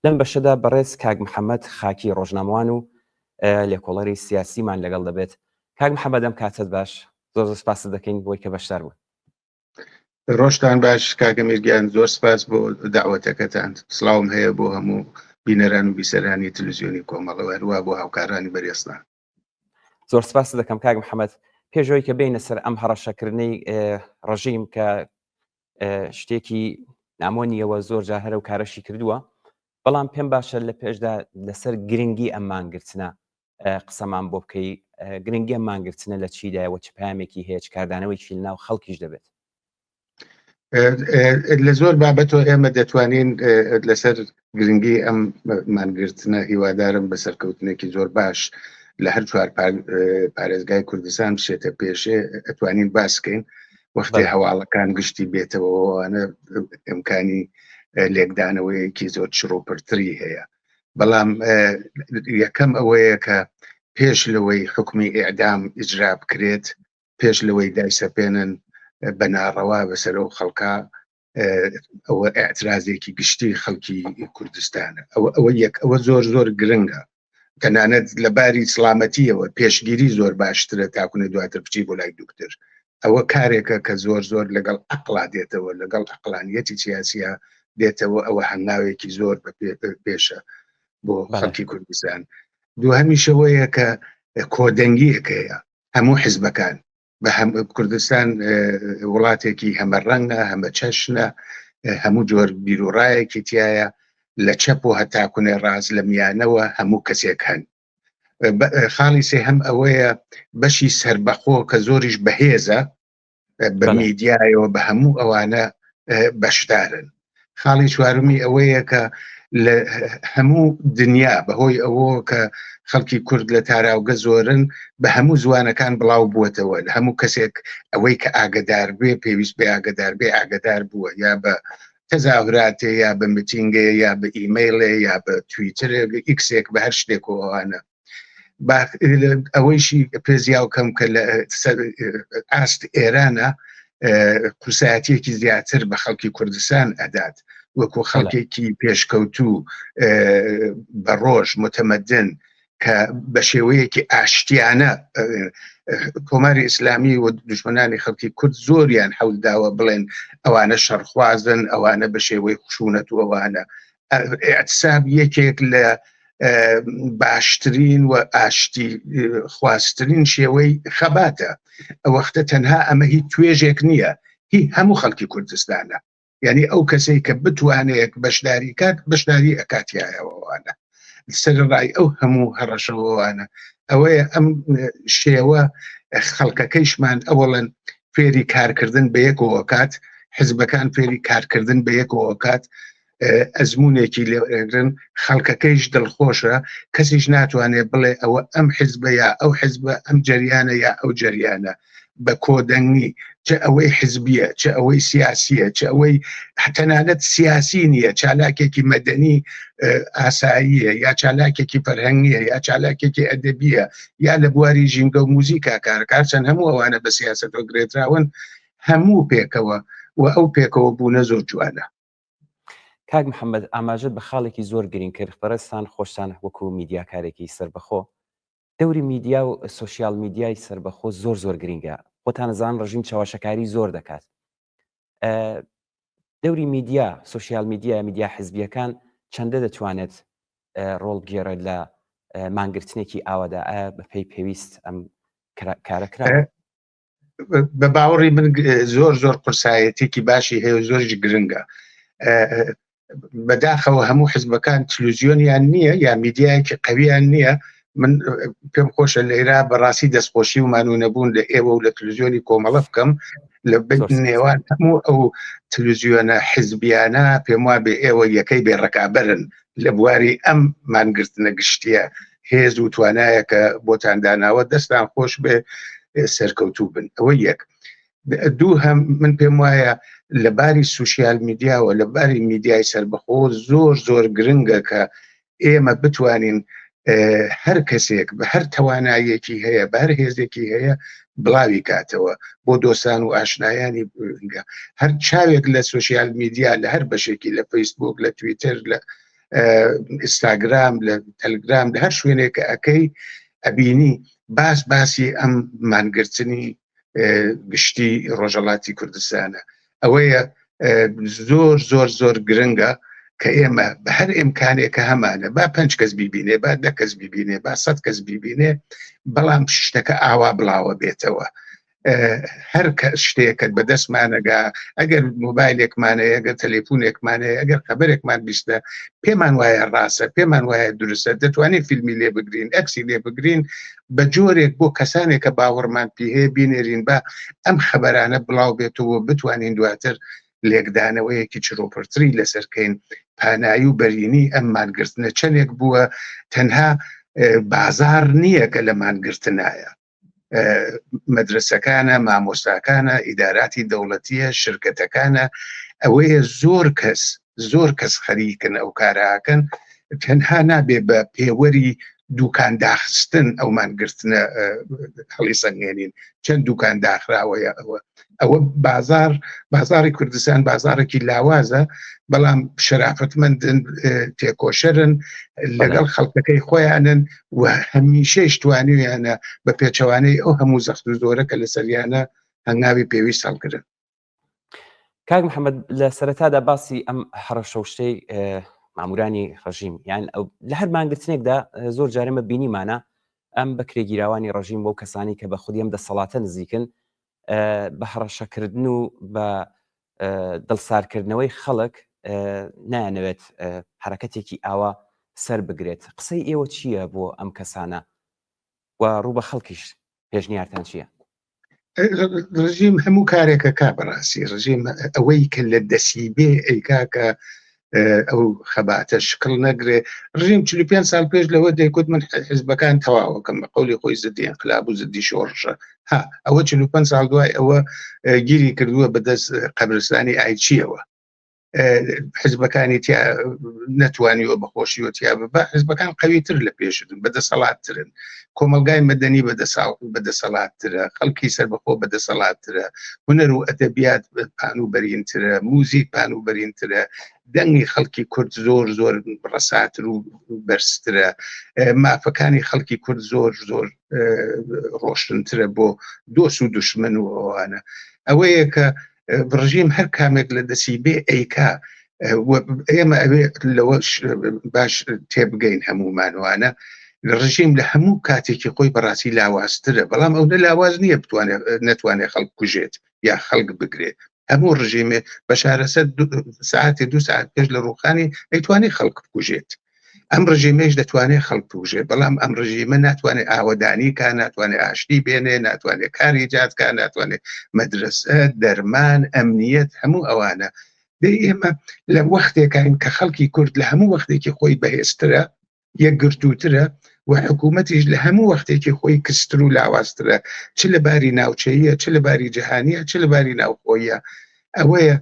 لەم بەشەدا بەڕێز کاک محەممەد خاکی ڕۆژنامەوان و لێکۆڵەری سیاسیمان لەگەڵ دەبێت. کاک محەممەد ئەم کاتت باش، زۆر سپاس دەکەین بۆی کە بەشدار بوون. ڕۆژتان باش کاکە میرگیان، زۆر سپاس بۆ داوەتەکەتان. سڵاوم هەیە بۆ هەموو بینەران و بیسەرانی تەلەڤیزیۆنی کۆمەڵە هەروە بۆ هاوکارانی بەڕێستان. زۆر سپاس دەکەم کاک محەممەد. پێشەوەی کە بینە سەر ئەم هەڕەشەکردنەی ڕژیم کە شتێکی نامۆنیەوە زۆر جا هەرە و کارەشی کردووە، بەڵام پێم باشە لە پێشدا لەسەر گرنگی ئەم مانگرتنە قسەمان بۆ بکەی. گرنگی ئەم مانگرتنە لە چیدایەوە، چ پامێکی هەیە، چ کاردانەوەیکی لەناو خەڵکیش دەبێت؟ لە زۆر بابەتەوە ئێمە دەتوانین لەسەر گرنگی ئەم مانگرتنە هیوادارم بە سەرکەوتنێکی زۆر باش لە هەر چوار پارێزگای کوردستان بشێتە پێشێ، ئەتوانین باسکەین وەختی هەواڵەکان گشتی بێتەوەوانە ئەمکانی لێکدانەوەیەکی زۆر چڕۆپرتری هەیە. بەڵام یەکەم ئەوەیە کە پێش لەوەی حکمی ئیعدام ئیجرا بکرێت، پێش لەوەی دایسەپێنن بە ناڕەوا بەسەر ئەو خەڵکا، ئەوە ئاعترازێکی گشتی خەڵکی کوردستانە. ئەوە زۆر زۆر گرنگە، تەنانەت لە باری سڵامەتیەوە پێشگیری زۆر باشترە تاکونە دواتر بچی بۆ لای دوکتر. ئەوە کارێکە کە زۆر زۆر لەگەڵ عەقڵا دێتەوە، لەگەڵ عەقلانیەتی سیاسیە دێتەوە. ئەوە هەنگاوێکی زۆر پێشە بۆ خەڵکی کوردستان. دووهەمیشەوەیە کە کۆدەنگیەکەیە هەموو حیزبەکان بە کوردستان وڵاتێکی هەمە ڕەنگە، هەمە چەشنە، هەموو جۆر بیرۆڕایەکی تایە، لە چەپ و هەتاکونێ ڕاز لە میانەوە هەموو کەسێک هەن. خاڵی سێهەم ئەوەیە بەشی سەربەخۆ کە زۆریش بەهێزە بە میدیایەوە بە هەموو ئەوانە بەشدارن. خاڵی چوارمی ئەوەیە کە لە هەموو دنیا بەهۆی ئەوە کە خەڵکی کورد لە تاراوگە زۆرن، بە هەموو زوانەکان بڵاو بووەتەوە. لە هەموو کەسێک ئەوەی کە ئاگدار بێ، پێویست بێ ئاگدار بێ، ئاگدار بووە، یا بە تەزاوراتێ، یا بە میتینگێ، یا بە ئیمەیلێ، یا بە تویترێ، ئیکسێک، بە هەر شتێکەوەوانە. ئەوەیشی پێزیاوکەم کە لە ئاست ئێرانە قورسایەتیەکی زیاتر بە خەڵکی کوردستان ئەدات، وەکو خەڵکێکی پێشکەوتوو بە ڕۆژ متەمەدن کە بە شێوەیەکی ئاشتیانە کۆماری ئیسلامی و دوژمنانی خەڵکی کورد زۆریان حەولداوە بڵێن ئەوانە شەڕخوازن، ئەوانە بە شێوەی خشونەت و ئەوانە. ئەعتساب یەکێک لە باشترین و ئاشتی خواستترین شێوەی خەباتە. ئەوەختە تەنها ئەمە هیچ توێژێک نییە، هی هەموو خەڵکی کوردستانە. یعنی ئەو کەسەی کە بتوانێت بەشداری کات، بەشداری ئەکاتیایەوەوانە سەر ڕای ئەو هەموو هەڕەشەوەوانە. ئەوەیە ئەم شێوە خەڵکەکەیشمان ئەوڵەن فێری کارکردن بە یەکەوە کات، حزبەکان فێری کارکردن بە یەکەوە کات، ئەزمونێکی لێگرن، خەڵکەکەیش دڵخۆشە، کەسیش ناتوانێت بڵێ ئەوە ئەم حزبە یا ئەو حزبە، ئەم جەریانە یا ئەو جەریانە، بە کۆدەنگی، چه ئەوەی حزبیە، چه ئەوەی سیاسیە، چه ئەوەی تەنانەت سیاسی نییە، چالاکێکی مەدەنی ئاساییە، یا چالاکێکی فەرهەنگیە، یا چالاکێکی ئەدەبیە، یا لە بواری ژینگە و موزیکا کارکار، چەند هەموو ئەوانە بە سیاسەتەوە گرێدراون، هەموو پێکەوە و ئەو پێکەوە بوونە زۆر جوانە. کاک محەممەد، ئاماژەت بە خاڵێکی زۆر گرنگ کرد. بەڕێستان خۆشتان وەکو میدیاکارێکی سربەخۆ، دەوری میدیا و سوسیال میدیای سربەخۆ زۆر زۆر گرنگە. خۆتان زان ڕژیم چاوەشەکاری زۆر دەکات. دەوری میدیا، سوسیال میدیا، میدیا حزبیەکان چەندە دەتوانێت ڕۆڵ بگێڕێت لە مانگرتنێکی ئاوادا؟ ئایا بەپێی پێویست ئەم کارەکرا؟ بە باوەڕی من زۆر زۆر قورسایەتێکی باشی هەیە، زۆرش گرنگە. بەداخەوە هەموو حزبەکان تلویزیۆنیان نییە یا میدیایەکی قەویان نییە. من پێم خۆشە لە ئێرا بەڕاستی دەستخۆشی و مانوونەبوون لە ئێوە و لە تلویزیۆنی کۆمەڵە بکەم لە نێوان هەموو ئەو تلویزیۆنە حزبیانە. پێم وا بێ ئێوە یەکەی بێڕەکابەرن لە بواری ئەم مانگرتنە گشتیە، هێز و توانایە کە بۆتان داناوە، دەستان خۆش بێ سەرکەوتوو بن. ئەوە یەک. دوو هەم من پێم وایە لە باری سوسیال میدیاوە، لە باری میدیای سربەخۆ زۆر زۆر گرنگە کە ئێمە بتوانین هەر کەسێک بە هەر توانایەکی هەیە، بە هەر هێزێکی هەیە بڵاوی کاتەوە بۆ دۆستان و ئاشنایانی. هەر چاوێک لە سوسیال میدیا لە هەر بەشێکی، لە فەیسبوک، لە تویتر، لە ئینستاگرام لە تەلگرام لە هەر شوێنێک ئەەکەی ئەبینی باسی ئەم مانگرتنی گشتی ڕۆژهەڵاتی کوردستانە. ئەوەیە زۆر زۆر زۆر گرنگە کە ئێمە بە هەر ئیمکانێکە هەمانە با 5 کەس بیبینێ، با 10 کەس بیبینێ، با 100 کەس بیبینێ، بەڵام شتەکە ئاوا بڵاوە بێتەوە. هەر شتێکت بەدەستمانەگا، ئەگەر مۆبایلێکمانەیە، ئەگەر تەلێفۆنێکمانەیە، ئەگەر خەبەرێکمان بیستە پێمان وایە ڕاستە، پێمان وایە دروستە، دەتوانین فیلمی لێ بگرین، ئەکسی لێ بگرین، بە جۆرێک بۆ کەسانێکە باوەڕمان پێ هەیە بینێرین بە ئەم خەبەرانە بڵاو بێتەوە، بتوانین دواتر لێکدانەوەیەکی چرۆپڕتری لەسەرکەین. پانایی و بەرینی ئەم مانگرتنە چەندێک بووە، تەنها بازار نییە کە لە مانگرتنایە، مەدرسەکانە، مامۆستاکانە، ئیداراتی دەوڵەتیە، شرکەتەکانە، ئەوەیە زۆر کەس خەریکن ئەو کاراکەن، تەنها نابێ بە پێوەری دوکان داخستن ئەو مانگرتنە هەڵی سەنگێنین. چەند دوکان داخراوەیە ئەوە بازاری کوردستان بازارێکی لاوازە، بەڵام شەرافەتمەندن، تێکۆشەرن، لەگەڵ خەڵکەکەی خۆیانن و هەمیشەیش توانیویانە بە پێچەوانەی ئەو هەموو زەخت و زۆرە کە لە سەریانە هەنگاوی پێویست هەڵگرن. کاک محەممەد، لە سەرەتادا باسی ئەم هەڕەشە و شتەی مامورانی ڕژیم یان لە هەر مانگرتنێکدا زۆر جارێمە بینیمانە ئەم بەکرێگیراوانی ڕژیم بۆ کەسانی کە بە خودی ئەم دەسەڵاتە نزیکن بە هەڕەشەکردن و بە دڵسارکردنەوەی خەڵک نایانەوێت حرەکەتێکی ئاوا سەر بگرێت. قسەی ئێوە چییە بۆ ئەم کەسانە و ڕوو بە خەڵکیش پێشنیارتان چییە؟ ڕژیم هەموو کارێکە کا بەڕاستی، ڕژیم ئەوەی کە لە دەسی بێ ئەیکاکە ئەو خەباتە شکڵ نەگرێ. ڕژیم 45 ساڵ پێش لەوە دەیگوت من حیزبەکان تەواوەکەم، بە قەولی خۆی زدی انقلاب و زدی شۆڕشە. ئەوە 45 ساڵ دوای ئەوە گیری کردووە بەدەست قەبرستانی ئایچیەوە. حیزبەکانی نەتوانیوە بەخۆشیوە تیا بە حیزبەکان قەویتر لە پێشتن، بەدەسەڵاتترن، کۆمەلگای مەدەنی بەدەسەڵاتترە، خەڵکی سەربەخۆ بەدەسەڵاتترە، هونەر و ئەدەبیات پان و بەرینترە، موزیک پان و بەرینترە، دەنگی خەڵکی کورد زۆر زۆر ڕەساتر و بەرزترە، مافەکانی خەڵکی کورد زۆر زۆر ڕۆشنترە بۆ دۆست و دوشمن و ئەوانە. ئەوەیە کە ڕژیم هەر کامێک لە دەسی بێ ئەیکا. ئێمە ئەوێ لەوە باش تێبگەین هەمومانوانە. ڕژیم لە هەموو کاتێکی خۆی بەڕاستی لاوازترە، بەڵام ئەو لاواز نییە نەتوانێت خەڵک کوژێت یا خەڵک بگرێت. هەموو ڕژیمێ بە شارەسەر ساعتێ 2 ساعت پێش لە ڕووخانی ئەیتوانێت خەڵک بکوژێت. ئەم ڕژیمەش دەتوانێت خەڵک بکوژێت، بەڵام ئەم ڕژیمە ناتوانێت ئاوەدانی کا، ناتوانێت ئاشتی بێنێ، ناتوانێت کاری جات کا، ناتوانێت مەدرسە، دەرمان، ئەمنیەت، هەموو ئەوانە. ئێمە لە وەختێکین کە خەڵکی کورد لە هەموو وەختێکی خۆی بەهێزترە، یەکگرتووترە، و حکوومەتیش لە هەموو وەختێکی خۆی کستر و لاوازترە، چ لە باری ناوچەیە، چ لە باری جیهانیە، چ لە باری ناوخۆیە. ئەوەیە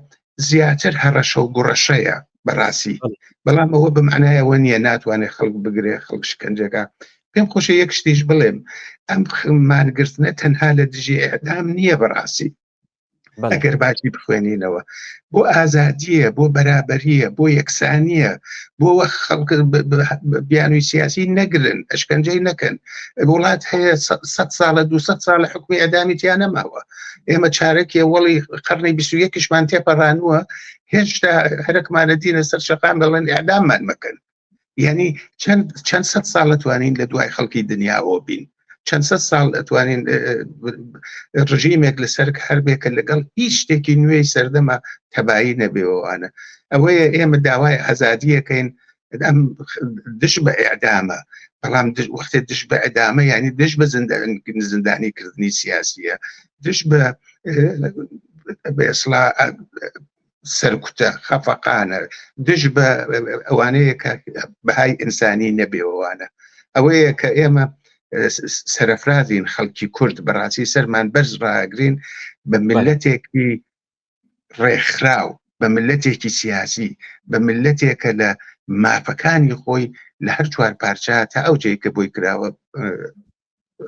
زیاتر هەڕەشە و گوڕەشەیە بەڕاستی، بەڵام ئەوە بمعنایەوە نییە ناتوانێت خەڵک بگرێ، خەڵک شکنجەکە. پێم خۆشە یەک شتیش بڵێم، ئەم مانگرتنە تەنها لە دژی ئێعدام نییە بەڕاستی. ئەگەر باسی بخوێنینەوە بۆ ئازادیە، بۆ بەرابەریە، بۆ یەکسانیە، بۆ خەڵک بیانووی سیاسی نەگرن، ئەشکەنجەی نەکەن. وڵات هەیە 100 ساڵە 200 ساڵە حکومی ئەدامی تیا نەماوە. ئێمە چارەکی وەڵی قەرنی 21شمان تێپەڕانووە، هێشتا هەرەکمانە دینە سەر شەقام دەڵێن ئەعداممان مەکەن. یعنی چەند 100 ساڵ دەتوانین لە دوای خەڵکی دنیاوە بین، چەند 100 ساڵ ئەتوانین ڕژیمێک لەسەر هەربێکە لەگەڵ هیچ شتێکی نوێی سەردەما تەبایی نەبێەوەوانە. ئەوەیە ئێمە داوای ئازادیەکەین، ئەم دش بە ئێعدامە، بەڵام وەختێ دش بە ئەدامە یعنی دش بە زندانیکردنی سیاسیە، دش بە ئێسڵا سەرکوتە خەفەقانە، دش بە ئەوانەیە کە بەهای ئینسانی نەبێەوەوانە. ئەوەیە کە ئێمە سەرفرازین خەڵکی کورد بەڕاستی سەرمان بەرز ڕاگرین بە ملەتێکی ڕێکخراو، بە ملەتێکی سیاسی، بە ملەتێکە لە مافەکانی خۆی لە هەر 4 پارچە تا ئەو جێی کە بۆی کراوە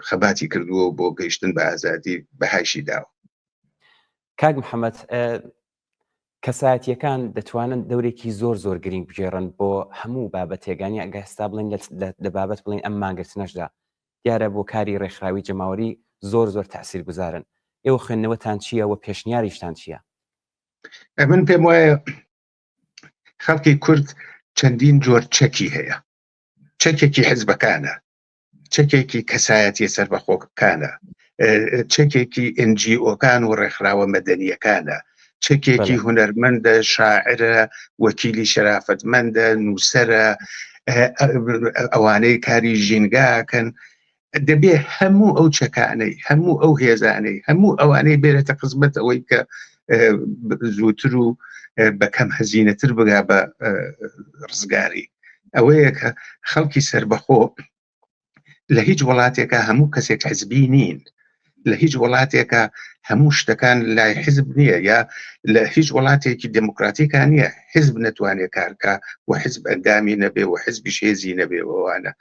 خەباتی کردووە بۆ گەیشتن بە ئازادی بەهایشی داوە. کاک محەممەد، کەسایەتیەکان دەتوانن دەورێکی زۆر گرنگ بگێڕن بۆ هەموو بابەتێگانی ئەگە هەستا بڵێن لە بابەت بڵێن ئەم مانگرتنەشدا دیارە بۆ کاری ڕێکخراوی جەماوەری زۆر تەسیر گوزارن. ئێوە خوێندنەوەتان چییە و پێشنیاریشتان چییە؟ من پێم وایە خەڵکی کورد چەندین جۆر چەکی هەیە. چەکێکی حزبەکانە، چەکێکی کەسایەتی سەربەخۆکانە، چەکێکی NGOکان و ڕێکخراوە مەدەنیەکانە، چەکێکی هونەرمەندە، شاعرە، وەکیلی شەرافەتمەندە، نووسەرە، ئەوانەی کاری ژینگاکەن. دەبێ هەموو ئەو چەکانەی، هەموو ئەو هێزانەی، هەموو ئەوانەی بێرێتە قزمەت ئەوەی کە زووتر و بەکەم هەزینەتر بگا بە ڕزگاری. ئەوەیە کە خەڵکی سەربەخۆ لە هیچ وڵاتێکە هەموو کەسێک حزبی نین، لە هیچ وڵاتێکە هەموو شتەکان لای حزب نییە، یا لە هیچ وڵاتێکی دموکراتیکان نییە حزب نەتوانێت کارکە و حزب ئەندامی نەبێ و حزبیش هێزی نەبێ. وانە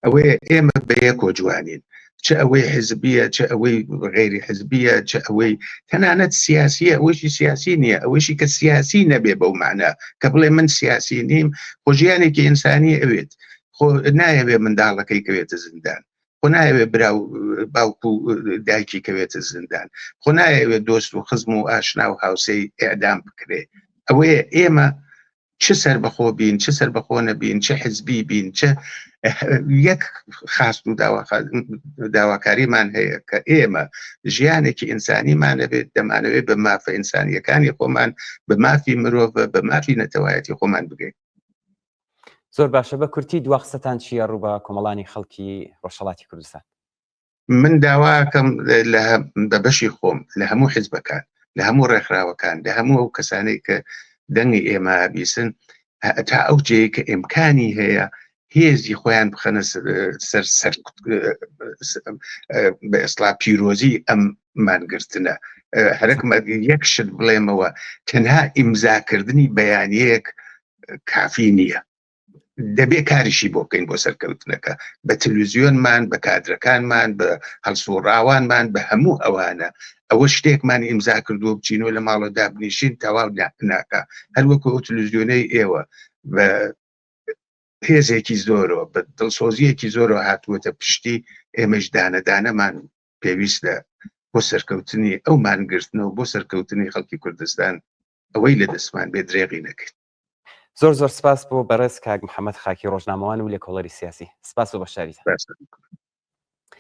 ئەوەیە ئێمە بەیەکۆ جوانین، چ ئەوەی حزبیە، چ ئەوەی غێری حزبیە، چ ئەوەی تەنانەت سیاسیە، ئەوەیشی سیاسی نییە، ئەوەیشی کە سیاسی نەبێ بەو معنە کە بڵێ من سیاسی نیم. خۆ ژیانێکی ئینسانی ئەوێت، خۆ نایەوێ منداڵەکەی کەوێتە زیندان، خۆ نایەوێ براو باوکو و دایکی کەوێتە زیندان، خۆ نایەوێ دۆست و خزم و ئاشنا و هاوسەی ئێعدام بکرێ. ئەوەیە ئێمە چ سەربەخۆ بین، چ سەربەخۆ نەبین، چ حزبی بین، چ یەک خاست و داواکاریمان هەیە کە ئێمە ژیانێکی ئینسانیمانەبێت، دەمانەوێت بە مافە ئینسانیەکانی خۆمان، بە مافی مرۆڤ، بە مافی نەتەوایەتی خۆمان بگەین. زۆر باشە. بە کورتی دوا قسەتان چییە ڕوو بە کۆمەڵانی خەڵکی ڕۆژهەڵاتی کوردستان؟ من داواکەم بە بەشی خۆم لە هەموو حیزبەکان، لە هەموو ڕێکخراوەکان، لە هەموو ئەو کەسانەی کە دەنگی ئێمە بیسن، تا ئەو جێی کە ئیمکانی هەیە هێزی خۆیان بخەنە سەر بە ئەسڵا پیرۆزی ئەم مانگرتنە. هەرەکمە یەک شت بڵێمەوە، تەنها ئیمزاکردنی بەیانیەک کافی نییە، دەبێ کاریشی بۆ بکەین بۆ سەرکەوتنەکە، بە تەلەڤیزیۆنمان، بە کادرەکانمان، بە هەڵسوڕاوانمان، بە هەموو ئەوانە. ئەوە شتێکمان ئیمزا کردووە بچینەوە لە ماڵە دابنیشین تەواو ناکە. هەروەکو ئەو تەلەڤیزیۆنەی ئێوە بە هێزێکی زۆرەوە، بە دڵسۆزیەکی زۆرەوە هاتووەتە پشتی ئێمەش دانەدانەمان پێویستە بۆ سەرکەوتنی ئەو مانگرتنەوە، بۆ سەرکەوتنی خەڵکی کوردستان. ئەوەی لە دەستمان بێ درێغی نەکەین. زۆر سپاس بۆ بەڕێز کاک محەممەد خاکی ڕۆژنامەوان و لێکۆڵەری سیاسی. سپاس و بەشداریتان.